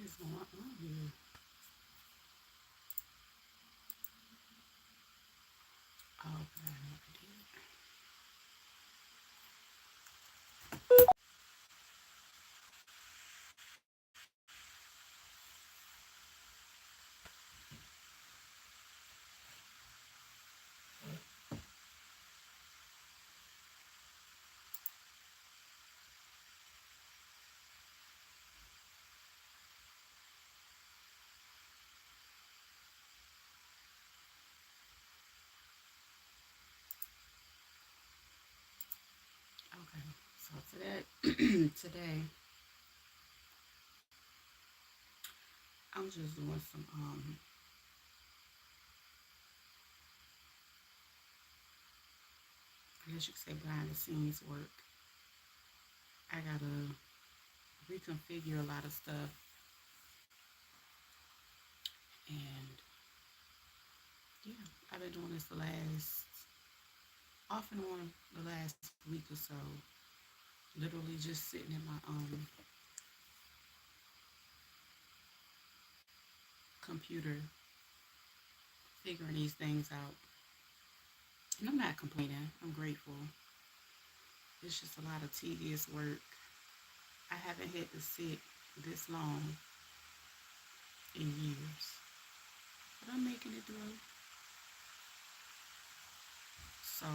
is going on here? Oh, but I never did. Okay, so today I'm just doing some I guess you could say behind the scenes work. I gotta reconfigure a lot of stuff, and yeah, I've been doing this the last off and on the last week or so. Literally just sitting in my computer figuring these things out. And I'm not complaining. I'm grateful. It's just a lot of tedious work. I haven't had to sit this long in years, but I'm making it through. So,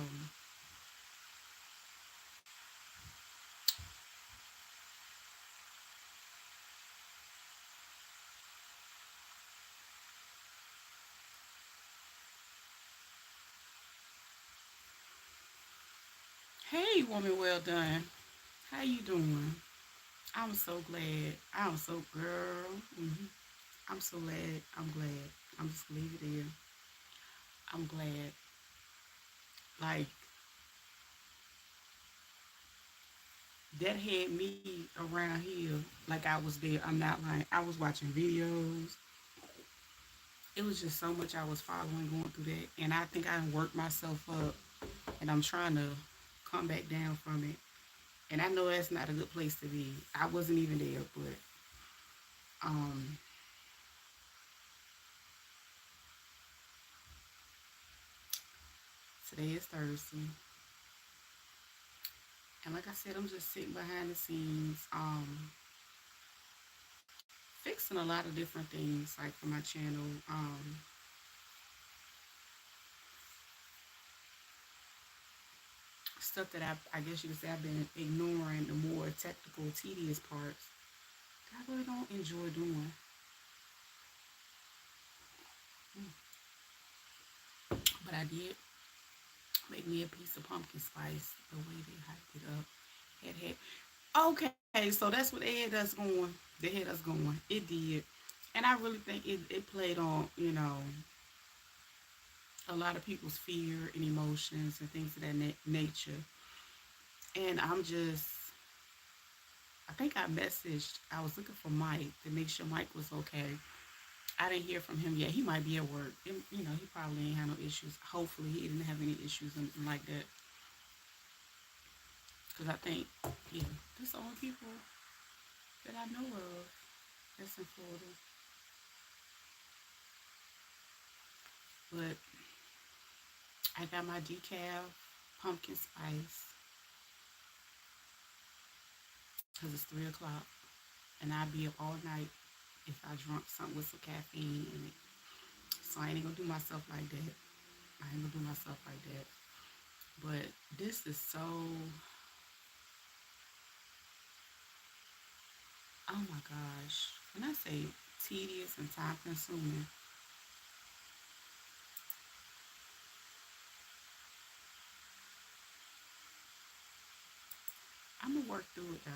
hey, woman, well done. How you doing? I'm so glad. I'm so girl. I'm so glad. I'm glad. I'm just gonna leave it there. I'm glad. Like that had me around here. Like I was there. I'm not lying. I was watching videos. It was just so much I was following going through that, and I think I worked myself up, and I'm trying to come back down from it. And I know that's not a good place to be. I wasn't even there, but um, today is Thursday, and like I said, I'm just sitting behind the scenes, fixing a lot of different things, like for my channel. Stuff that I guess you could say I've been ignoring the more technical, tedious parts that I really don't enjoy doing. But I did make me a piece of pumpkin spice the way they hyped it up. Okay, so that's what they had us going. They had us going. It did. And I really think it played on, a lot of people's fear and emotions and things of that nature. And I think I messaged, I was looking for Mike to make sure Mike was okay. I didn't hear from him yet. He might be at work. He probably ain't had no issues. Hopefully, he didn't have any issues and like that. Because I think, yeah, this the only people that I know of that's in Florida. But I got my decaf pumpkin spice because it's 3 o'clock, and I'd be up all night if I drunk something with some caffeine in it. So I ain't gonna do myself like that. I ain't gonna do myself like that. But this is so, oh my gosh. When I say tedious and time consuming, I'm gonna work through it though.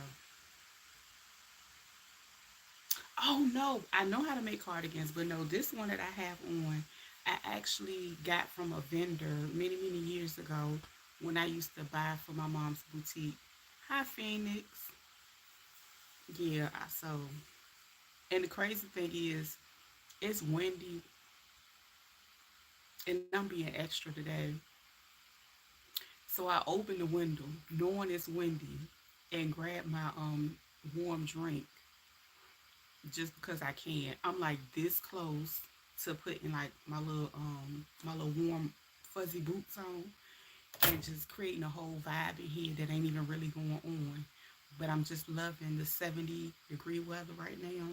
Oh no, I know how to make cardigans, but no, this one that I have on, I actually got from a vendor many, many years ago when I used to buy for my mom's boutique. Hi, Phoenix. Yeah, so, and the crazy thing is, it's windy, and I'm being extra today. So I opened the window, knowing it's windy, and grabbed my warm drink just because I can. I'm like this close to putting like my little warm fuzzy boots on and just creating a whole vibe in here that ain't even really going on. But I'm just loving the 70-degree weather right now.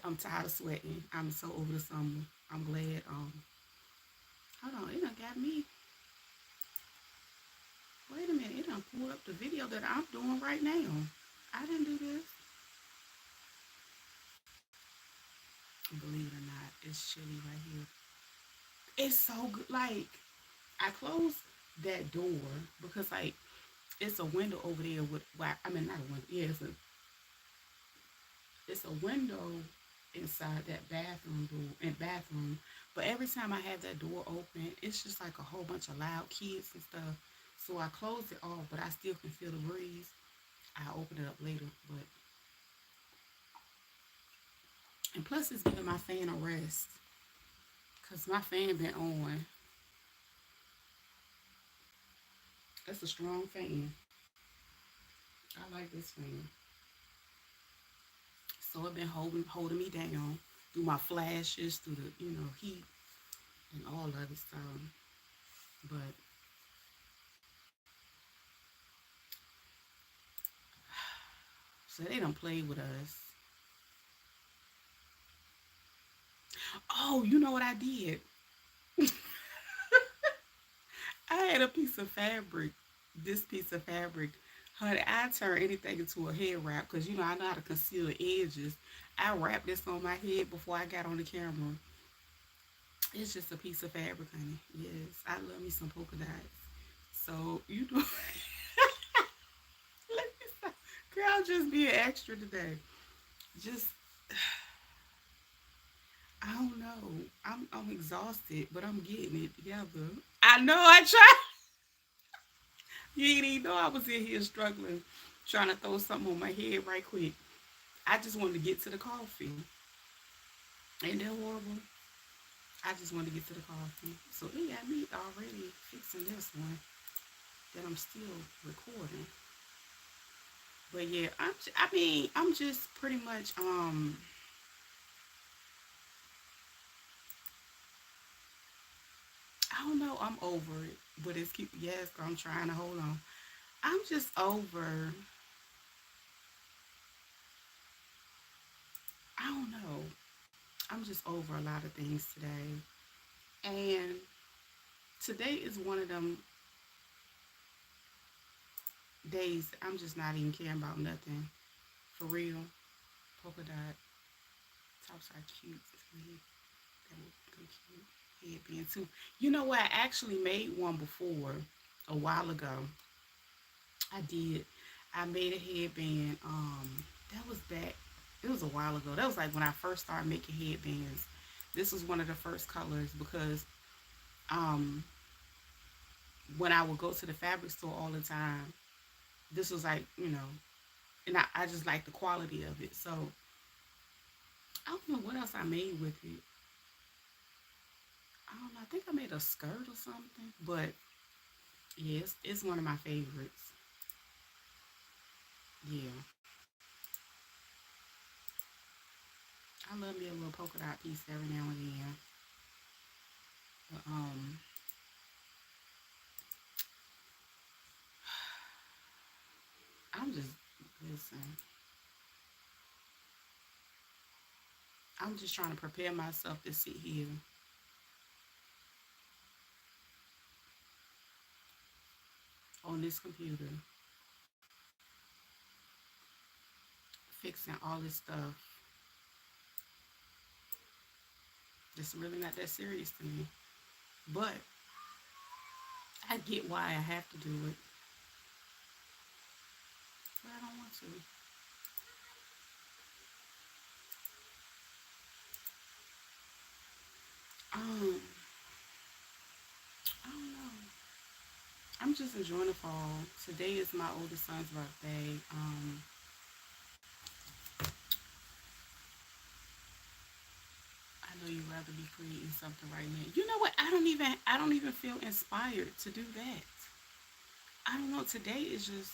I'm tired of sweating. I'm so over the summer. I'm glad. Hold on, it done got me. Wait a minute, it done pulled up the video that I'm doing right now. I didn't do this. Believe it or not, it's chilly right here. It's so good. Like I closed that door because like it's a window over there with. Well, I mean not a window. Yeah, it's a window inside that bathroom door and bathroom. But every time I have that door open, it's just like a whole bunch of loud kids and stuff. So I closed it off, but I still can feel the breeze. I open it up later, but and plus it's giving my fan a rest because my fan been on. That's a strong fan. I like this fan. So it been holding me down through my flashes, through the heat and all of it. So, but so they don't play with us. Oh, you know what I did? I had a piece of fabric. This piece of fabric, honey, I turn anything into a head wrap because I know how to conceal the edges. I wrapped this on my head before I got on the camera. It's just a piece of fabric, honey. Yes, I love me some polka dots. So let me stop. Girl, just be an extra today. Just I don't know. I'm exhausted, but I'm getting it together. I know I tried. You ain't even know I was in here struggling, trying to throw something on my head right quick. I just wanted to get to the coffee. Ain't that horrible? I just wanted to get to the coffee. So it got me already fixing this one that I'm still recording. But yeah, I mean, I'm just pretty much I don't know, I'm over it. But it's keep yes, I'm trying to hold on. I'm just over I don't know. I'm just over a lot of things today. And today is one of them days I'm just not even caring about nothing. For real. Polka dot tops are cute. That would be cute. Headband too. You know what? I actually made one before a while ago. I did. I made a headband. That was back. It was a while ago. That was like when I first started making headbands. This was one of the first colors because um when I would go to the fabric store all the time, this was like, and I just like the quality of it. So I don't know what else I made with it. I don't know. I think I made a skirt or something. But yes, it's one of my favorites. Yeah. I love me a little polka dot piece every now and then. But I'm just listen. I'm just trying to prepare myself to sit here on this computer, fixing all this stuff. It's really not that serious to me. But I get why I have to do it. But I don't want to. Um, I don't know. I'm just enjoying the fall. Today is my oldest son's birthday. I know you'd rather be creating something right now. You know what? I don't even feel inspired to do that. I don't know. Today is just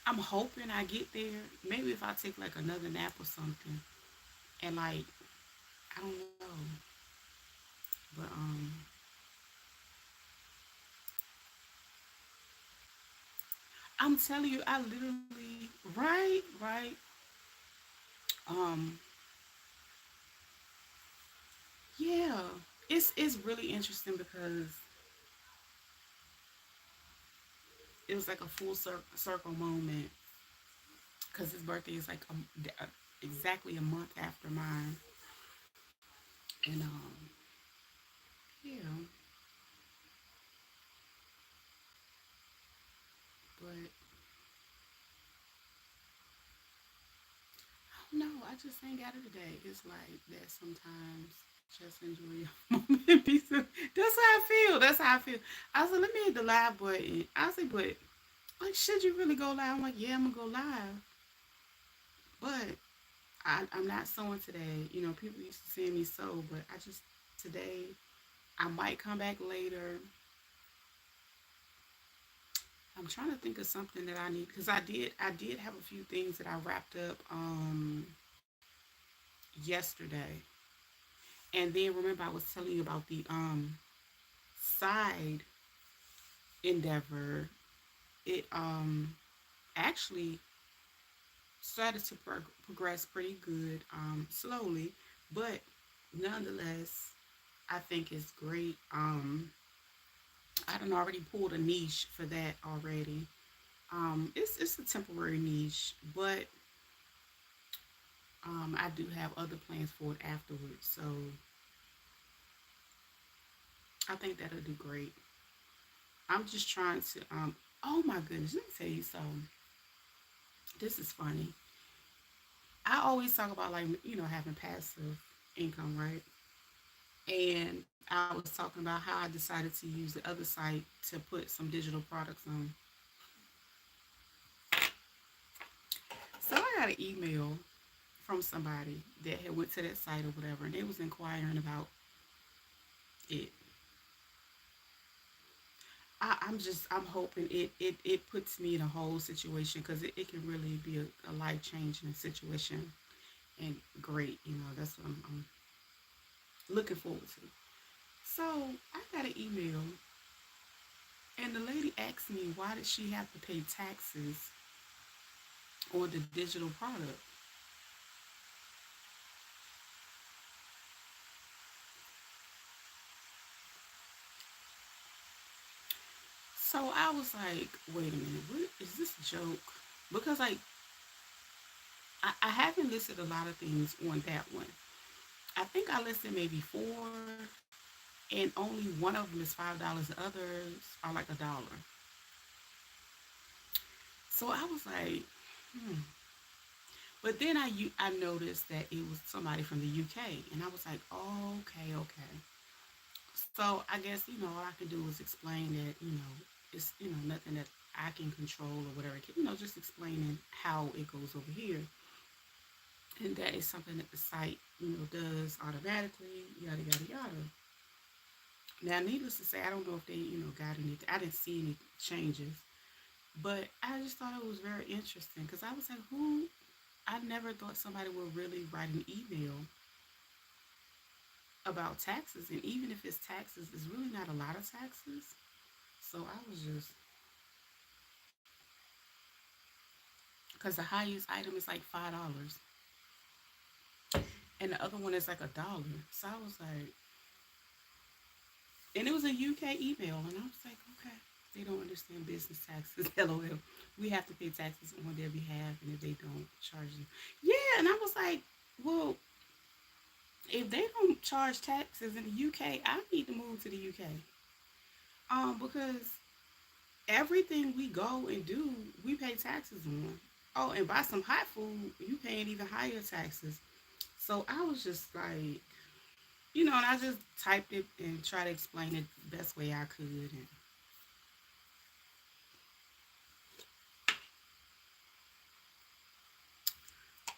I'm hoping I get there. Maybe if I take like another nap or something, and like I don't know, but I'm telling you, I literally right. Um, yeah, it's really interesting because it was like a full circle moment because his birthday is like exactly a month after mine, and yeah, but no, I just ain't got it today. It's like that sometimes. Just enjoy your moment. Peace. That's how I feel. That's how I feel. I said, let me hit the live button. I said, but like, should you really go live? I'm like, yeah, I'm gonna go live, but I'm not sewing today. You know, people used to see me sew, but I just today I might come back later. I'm trying to think of something that I need because I did have a few things that I wrapped up yesterday. And then remember I was telling you about the side endeavor. It actually started to progress pretty good, slowly, but nonetheless, I think it's great. I done already pulled a niche for that already. It's a temporary niche, but I do have other plans for it afterwards. So I think that'll do great. I'm just trying to. Oh my goodness, let me tell you something. This is funny. I always talk about like having passive income, right? And I was talking about how I decided to use the other site to put some digital products on. So I got an email from somebody that had went to that site or whatever, and they was inquiring about it. I'm hoping it puts me in a whole situation because it can really be a life changing situation and great. That's what I'm looking forward to. So I got an email, and the lady asked me why did she have to pay taxes on the digital product. So I was like, wait a minute, what is this a joke? Because like I haven't listed a lot of things on that one. I think I listed maybe four, and only one of them is $5. The others are like $1. So I was like, hmm. But then I noticed that it was somebody from the UK, and I was like, oh, okay, okay. So I guess all I can do is explain that it's nothing that I can control or whatever. Just explaining how it goes over here, and that is something that the site does automatically. Yada yada yada. Now, needless to say, I don't know if they got any. I didn't see any changes, but I just thought it was very interesting because I was like, who? I never thought somebody would really write an email about taxes, and even if it's taxes, it's really not a lot of taxes. So I was just because the highest item is like $5, and the other one is like $1. So I was like, and it was a UK email, and I was like, okay, they don't understand business taxes. LOL. We have to pay taxes on their behalf, and if they don't, charge them. Yeah, and I was like, well, if they don't charge taxes in the UK, I need to move to the UK. Because everything we go and do, we pay taxes on. Oh, and buy some hot food, you paying even higher taxes. So I was just like, and I just typed it and tried to explain it the best way I could. And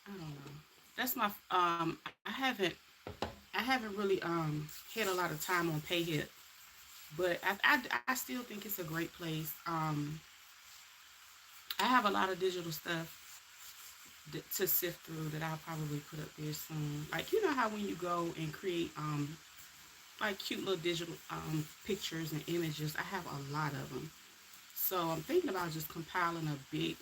I don't know. That's my I haven't really had a lot of time on pay yet, but I still think it's a great place. I have a lot of digital stuff to sift through that I'll probably put up there soon. Like you know how when you go and create like cute little digital pictures and images, I have a lot of them. So I'm thinking about just compiling a big,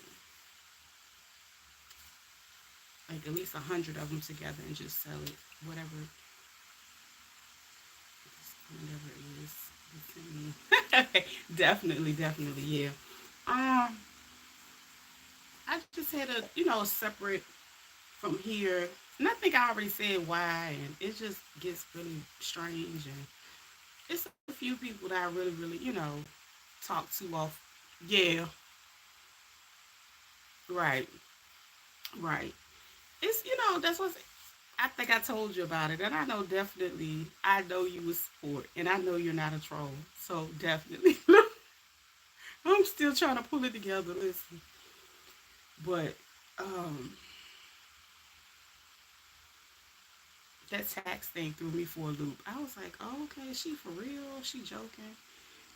like at least 100 of them together and just sell it, whatever, whatever it is. Definitely, definitely, yeah. Um, I just had a separate from here, and I think I already said why, and it just gets really strange, and it's a few people that I really, really, talk to off. Yeah, right, right. It's that's what I think I told you about it, and I know definitely I know you was sport, and I know you're not a troll, so definitely I'm still trying to pull it together. Listen, but um, that tax thing threw me for a loop. I was like, oh, okay, she for real? She joking?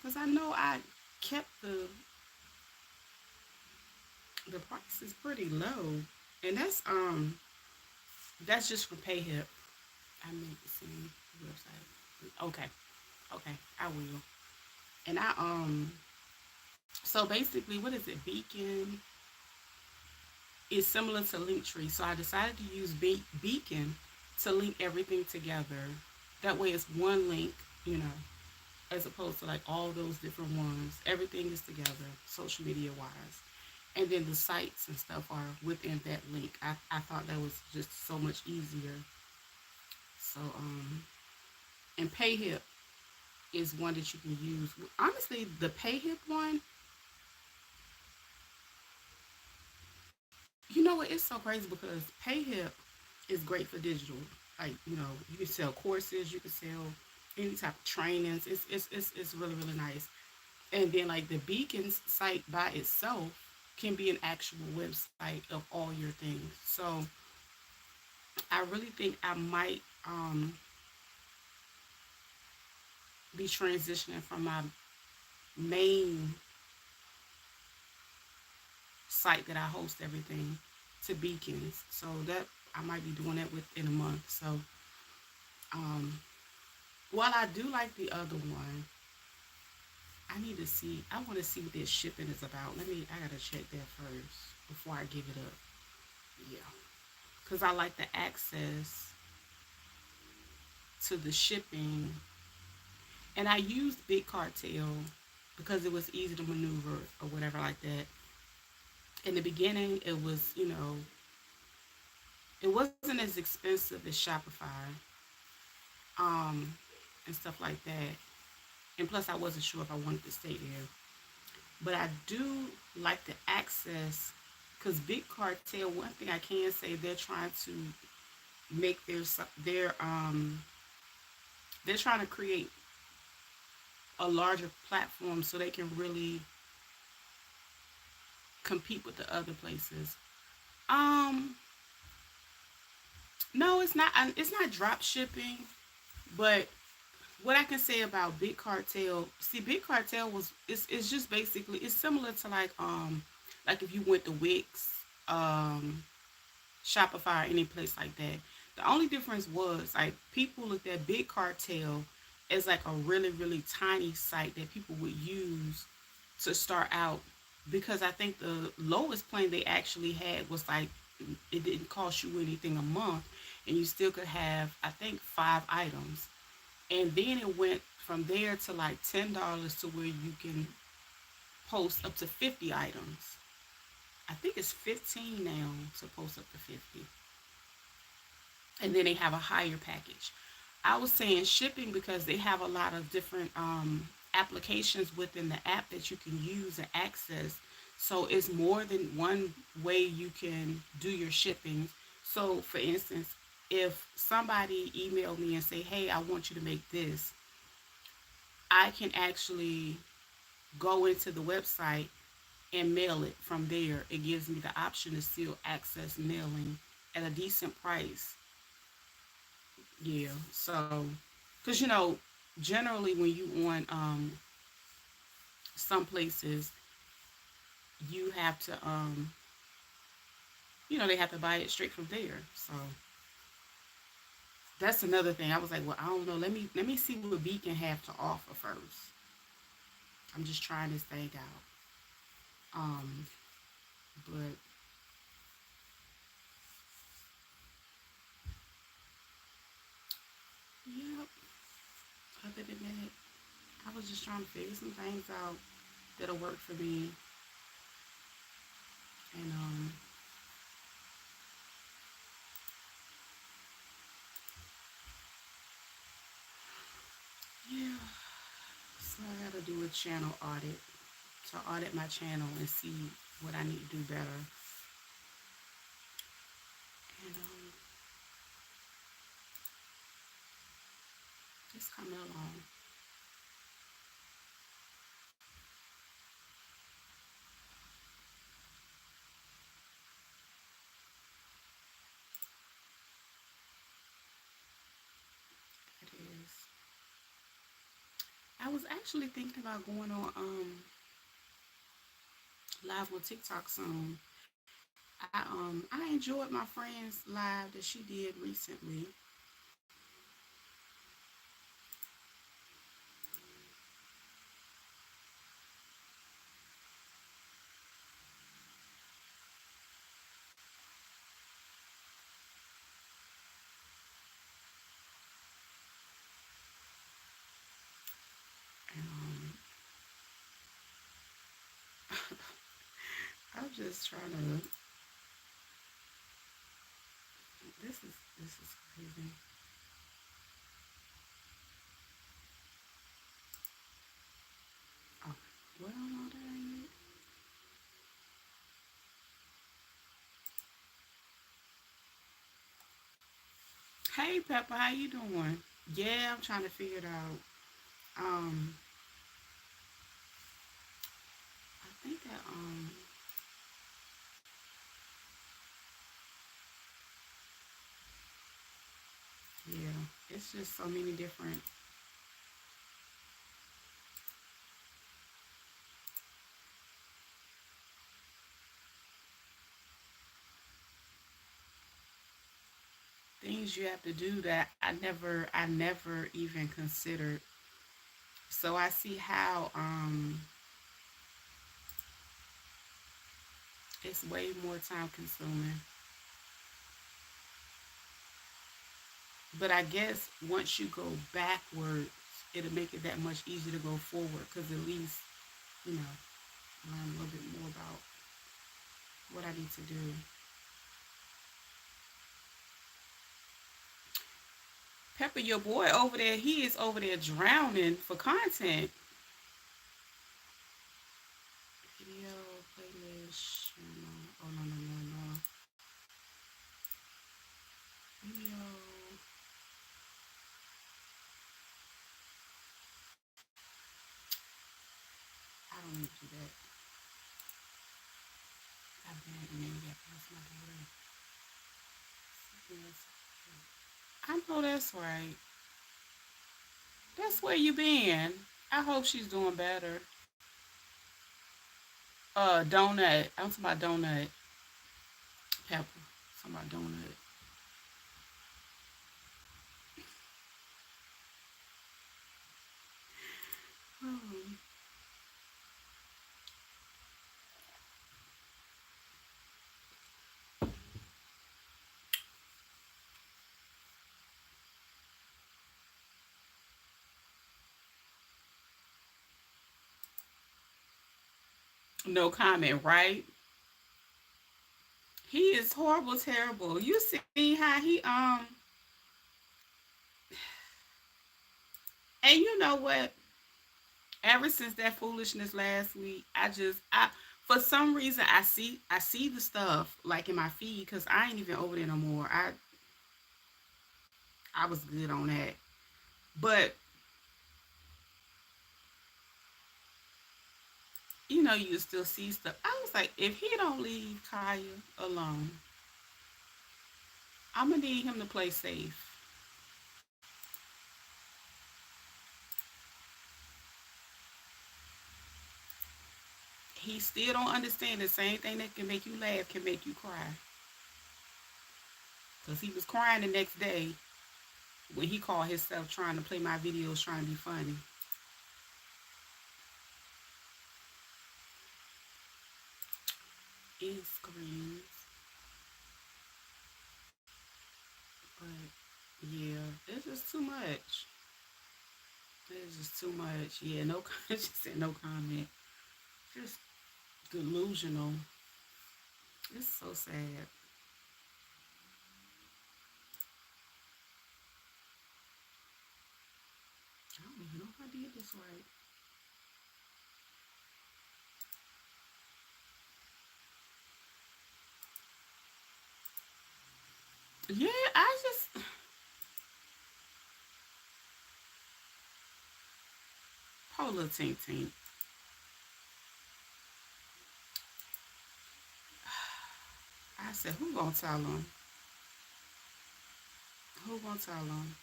Because I know I kept the price is pretty low, and that's just for PayHip. I need to see the website. Okay, okay, I will. And so basically, what is it? Beacon is similar to Linktree, so I decided to use Beacon to link everything together. That way, it's one link, you know, as opposed to like all those different ones. Everything is together, social media wise. And then the sites and stuff are within that link. I thought that was just so much easier. So, and PayHip is one that you can use. Honestly, the PayHip one, you know what? It's so crazy because PayHip is great for digital. Like, you can sell courses, you can sell any type of trainings. It's really, really nice. And then like the Beacons site by itself can be an actual website of all your things. So I really think I might be transitioning from my main site that I host everything to Beacons. So that I might be doing that within a month. So um, while I do like the other one, I need to see. I want to see what this shipping is about. I gotta check that first before I give it up. Yeah, because I like the access to the shipping, and I used Big Cartel because it was easy to maneuver or whatever like that. In the beginning, it was it wasn't as expensive as Shopify, um, and stuff like that. And plus, I wasn't sure if I wanted to stay there. But I do like the access because Big Cartel. One thing I can say, they're trying to make they're trying to create a larger platform so they can really compete with the other places. Um, no, it's not. It's not drop shipping, but what I can say about Big Cartel, see, Big Cartel it's just basically it's similar to like if you went to Wix, um, Shopify, or any place like that. The only difference was like people looked at Big Cartel as like a really really tiny site that people would use to start out because I think the lowest plan they actually had was like it didn't cost you anything a month and you still could have I think 5 items, and then it went from there to like $10 to where you can post up to 50 items. I think it's 15 now to post up to 50, and then they have a higher package. I was saying shipping because they have a lot of different applications within the app that you can use and access. So it's more than one way you can do your shipping. So for instance, if somebody emailed me and say, "Hey, I want you to make this," I can actually go into the website and mail it from there. It gives me the option to still access mailing at a decent price. Yeah. So, because generally when you on some places, you have to they have to buy it straight from there. So that's another thing. I was like, well, I don't know. Let me see what Beacon have to offer first. I'm just trying this thing out. But yeah, other than that, I was just trying to figure some things out that'll work for me. And yeah, so I gotta do a channel audit to audit my channel and see what I need to do better. And just coming along. It is. I was actually thinking about going on live on TikTok soon. I enjoyed my friend's live that she did recently. And I'm just trying to. This is crazy. Oh, well, no, that ain't it. Hey, Pepper, how you doing? Yeah, I'm trying to figure it out. Um, I think that yeah, it's just so many different things you have to do that I never even considered. So I see how it's way more time consuming. But I guess once you go backwards, it'll make it that much easier to go forward because at least, you know, learn a little bit more about what I need to do. Pepper, your boy over there, he is over there drowning for content. Video playlist. Oh, no, no, no, no. Video. I don't need to do that. I've been maybe that past my daughter. Yes. I know that's right. That's where you been. I hope she's doing better. Donut. I'm talking about donut. Pepper. Talking about donut. Oh, no comment, right? He is horrible, terrible. You see how he and you know what? Ever since that foolishness last week, I for some reason I see the stuff like in my feed because I ain't even over there no more. I was good on that, but you still see stuff. I was like, if he don't leave Kaya alone, I'm gonna need him to play safe. He still don't understand the same thing that can make you laugh can make you cry. Because he was crying the next day when he called himself trying to play my videos, trying to be funny. It screams. But yeah, it's just too much. It's just too much. Yeah, no, she said no comment. Just delusional. It's so sad. I don't even know if I did this right. Yeah, I just Polar Tink Tink. I said, who gonna tell him? Who gonna tell him?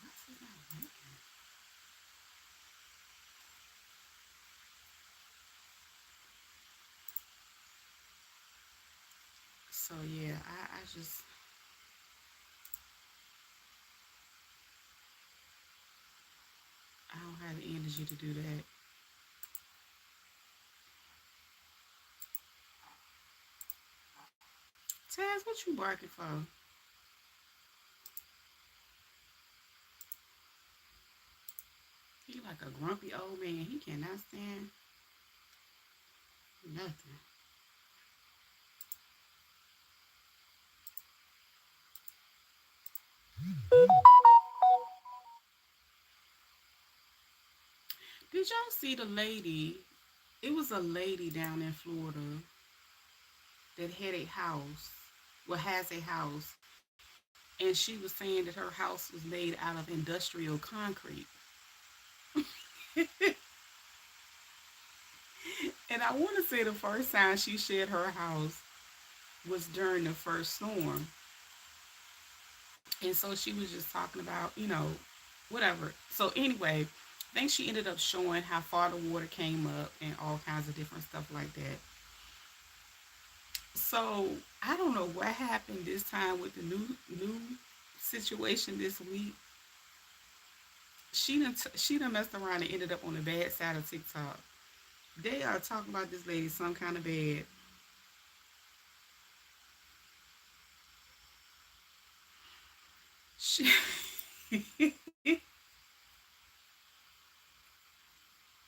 What's his name? So yeah, I just I don't have the energy to do that. Taz, what you barking for? He like a grumpy old man. He cannot stand nothing. Did y'all see the lady? It was a lady down in Florida that had a house, well, has a house, and she was saying that her house was made out of industrial concrete. And I want to say the first time she shared her house was during the first storm. And so she was just talking about, whatever. So anyway, I think she ended up showing how far the water came up and all kinds of different stuff like that. So I don't know what happened this time with the new situation this week. She done messed around and ended up on the bad side of TikTok. They are talking about this lady some kind of bad. She,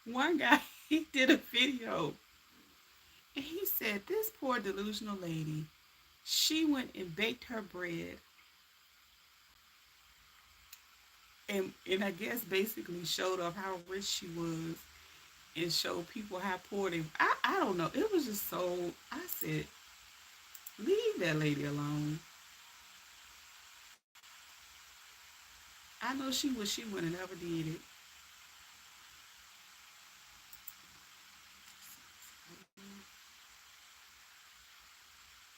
one guy he did a video and he said this poor delusional lady, she went and baked her bread and I guess basically showed off how rich she was and showed people how poor they. I don't know. It was just so. I said, leave that lady alone. I know she was. She would have never did it.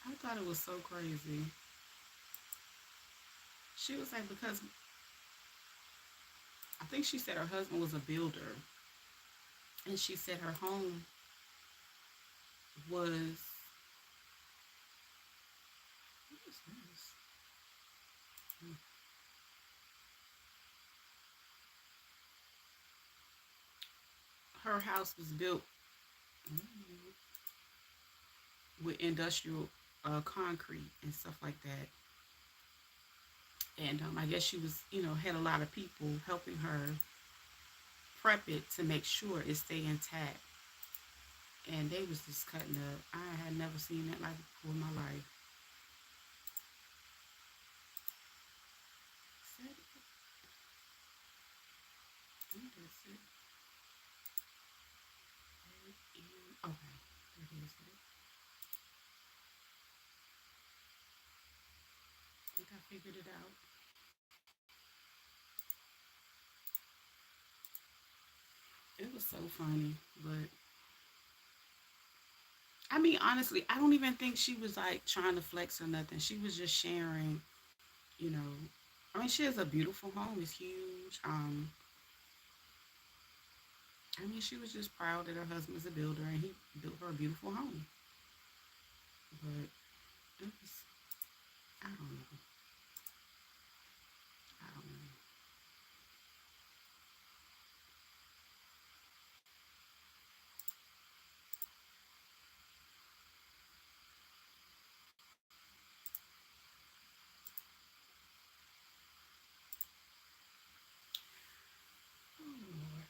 I thought it was so crazy. She was like because I think she said her husband was a builder, and she said her home was. What is this? Her house was built with industrial concrete and stuff like that. And I guess she was, had a lot of people helping her prep it to make sure it stay intact. And they was just cutting up. I had never seen that like before in my life. Is that it? I think that's it. Okay, that is it. I think I figured it out. It was so funny, but I mean, honestly, I don't even think she was like trying to flex or nothing. She was just sharing you know, I mean, she has a beautiful home. It's huge. I mean, she was just proud that her husband's a builder and he built her a beautiful home. But it was, I don't know. I don't know. Oh Lord,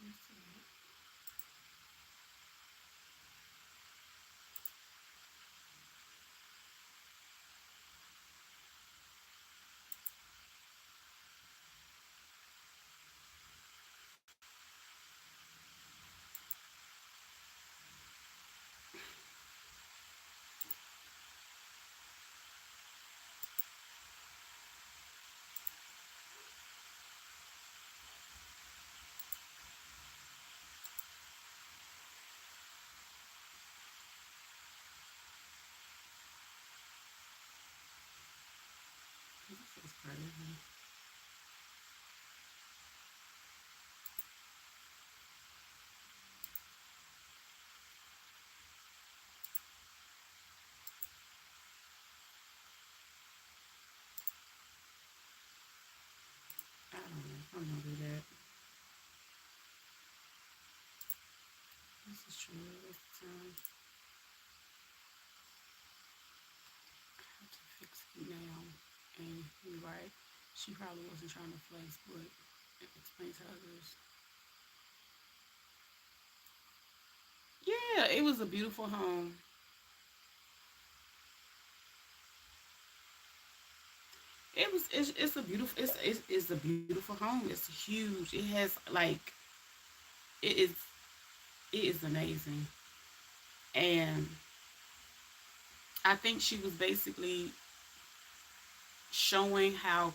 let's see. This is crazy. I don't know. I'm gonna do that. This is true. This time I have to fix it now. And you're right. She probably wasn't trying to flex, but it explains to others. Yeah, it was a beautiful home. It's a beautiful it's a beautiful home. It's huge. It has like it is it is amazing. And I think she was basically showing how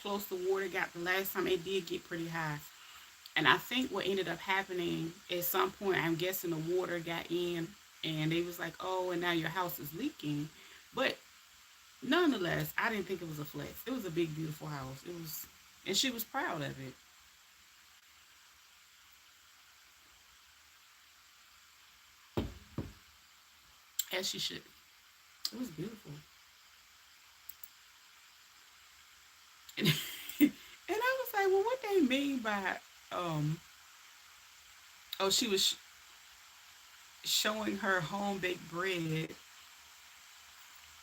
close the water got the last time. It did get pretty high. And I think what ended up happening at some point, I'm guessing the water got in and they was like, oh, and now your house is leaking. But nonetheless, I didn't think it was a flex. It was a big, beautiful house. It was, and she was proud of it, as she should. It was beautiful. And, and I was like, well, what they mean by, um, oh, she was showing her home baked bread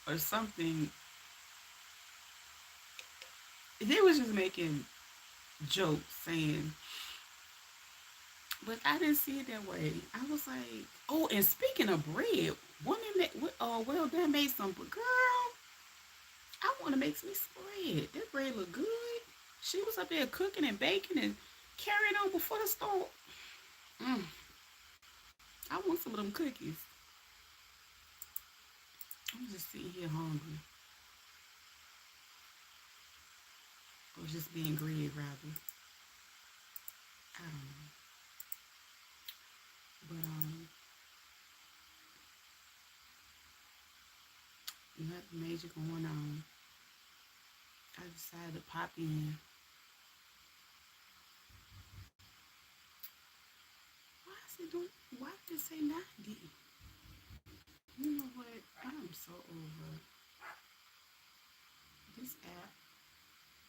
or something. They was just making jokes saying, but I didn't see it that way. I was like, oh, and speaking of bread, woman that well done made some, but girl, I want to make me some bread. That bread look good. She was up there cooking and baking and carrying on before the store. Mm, I want some of them cookies. I'm just sitting here hungry, or just being greedy rather. I don't know, but nothing major going on. I decided to pop in. Why is it doing? Why did it say 90? You know what? I'm so over this app.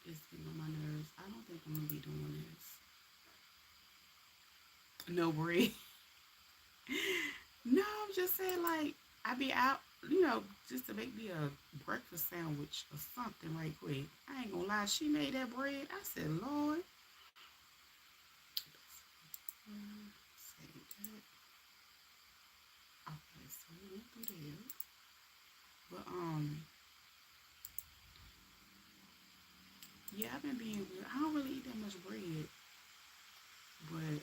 Is getting on my nerves. I don't think I'm gonna be doing this. No bread. No, I'm just saying like I be out, just to make me a breakfast sandwich or something right quick. I ain't gonna lie, she made that bread. I said, Lord, say that. Okay, so we went through there. But yeah, I've been being weird. I don't really eat that much bread, but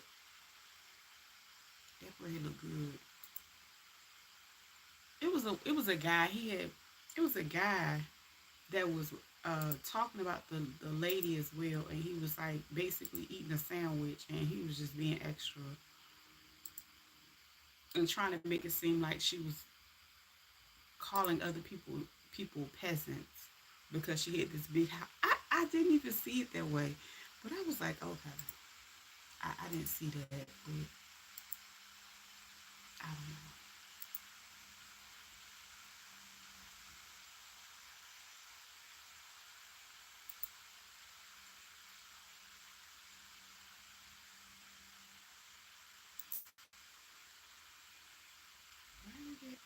that bread look good. It was a guy. It was a guy that was talking about the lady as well, and he was like basically eating a sandwich, and he was just being extra and trying to make it seem like she was calling other people peasants. because she had this big house. I didn't even see it that way, but I was like, okay, I didn't see that, but I don't know. Where did it?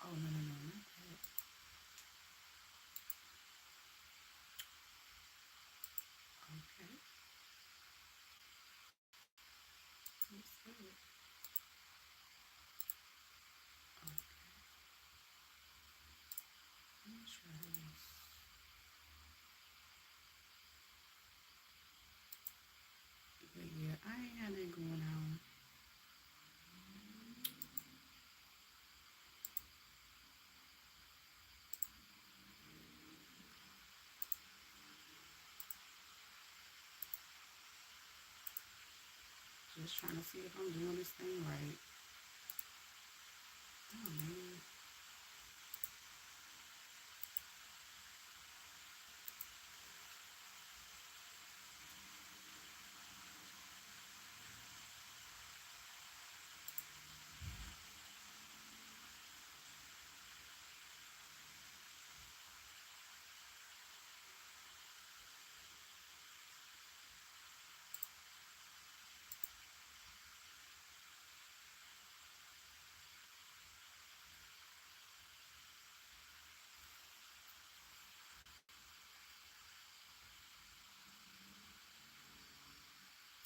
Oh no no no not that. Okay, let's do it. Okay, let me try this. But yeah, I ain't had nothing going on. Just trying to see if I'm doing this thing right. Oh man,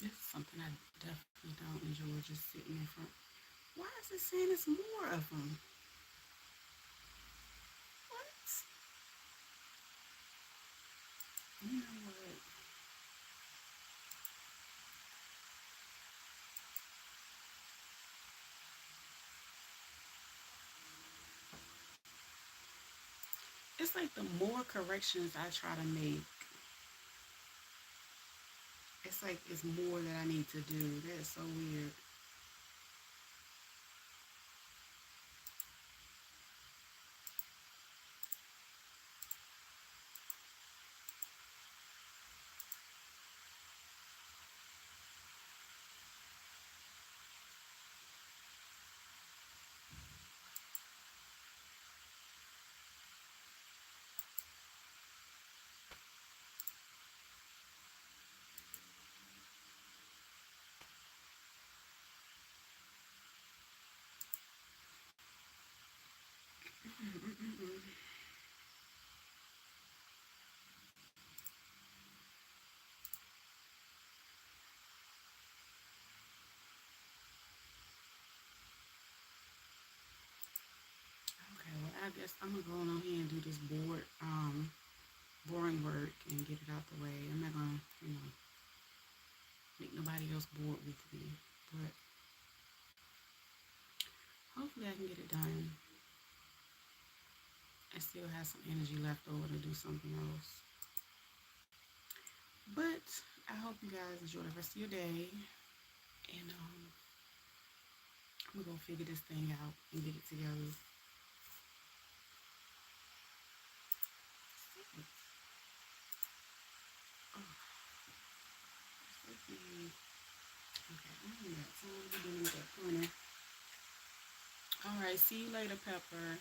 this is something I definitely don't enjoy. Just sitting in front. Why is it saying it's more of them? What? You know what? It's like the more corrections I try to make, it's like it's more that I need to do. That is so weird. Okay, well I guess I'm gonna go on here and do this boring work and get it out the way. I'm not gonna, make nobody else bored with me. But hopefully I can get it done and still have some energy left over to do something else. But I hope you guys enjoy the rest of your day. And I'm gonna go figure this thing out and get it together. Oh, okay, I ain't got time to be doing that corner. All right, see you later, Pepper.